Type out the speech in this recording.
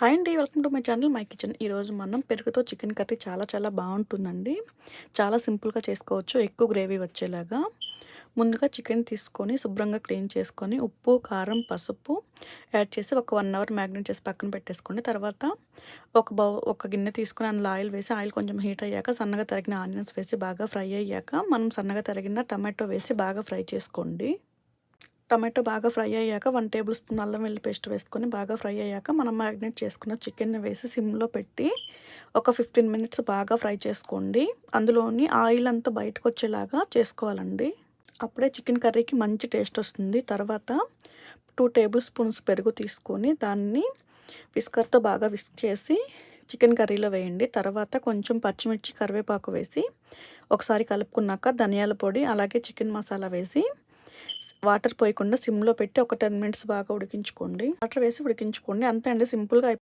Hi అండి. Welcome to my channel my kitchen. ఈరోజు మనం పెరుగుతో చికెన్ కర్రీ చాలా బాగుంటుందండి. చాలా సింపుల్‌గా చేసుకోవచ్చు. ఎక్కువ గ్రేవీ వచ్చేలాగా. ముందుగా చికెన్ తీసుకొని శుభ్రంగా క్లీన్ చేసుకొని ఉప్పు, కారం, పసుపు యాడ్ చేసి ఒక 1 అవర్ మ్యాగ్నేట్ చేసి పక్కన పెట్టేసుకోండి. తర్వాత ఒక గిన్నె తీసుకొని అందులో ఆయిల్ వేసి ఆయిల్ కొంచెం హీట్ అయ్యాక సన్నగా తరిగిన ఆనియన్స్ వేసి బాగా ఫ్రై అయ్యాక మనం సన్నగా తరిగిన టమాటో వేసి బాగా ఫ్రై చేసుకోండి. టమాటో బాగా ఫ్రై అయ్యాక 1 టేబుల్ స్పూన్ అల్లం వెల్లుల్లి పేస్ట్ వేసుకొని బాగా ఫ్రై అయ్యాక మనం మ్యాగ్నేట్ చేసుకున్న చికెన్‌ని వేసి సిమ్‌లో పెట్టి ఒక 15 మినిట్స్ బాగా ఫ్రై చేసుకోండి. అందులోని ఆయిల్ అంతా బయటకొచ్చేలాగా చేసుకోవాలండి. అప్పుడే చికెన్ కర్రీకి మంచి టేస్ట్ వస్తుంది. తర్వాత 2 టేబుల్ స్పూన్స్ పెరుగు తీసుకొని దాన్ని విస్కర్‌తో బాగా విస్క్ చేసి చికెన్ కర్రీలో వేయండి. తర్వాత కొంచెం పచ్చిమిర్చి, కరివేపాకు వేసి ఒకసారి కలుపుకున్నాక ధనియాల పొడి అలాగే చికెన్ మసాలా వేసి వాటర్ పోయకుండా సిమ్‌లో పెట్టి ఒక 10 మినిట్స్ బాగా ఉడికించుకోండి. వాటర్ వేసి ఉడికించుకోండి. అంతే అండి, సింపుల్‌గా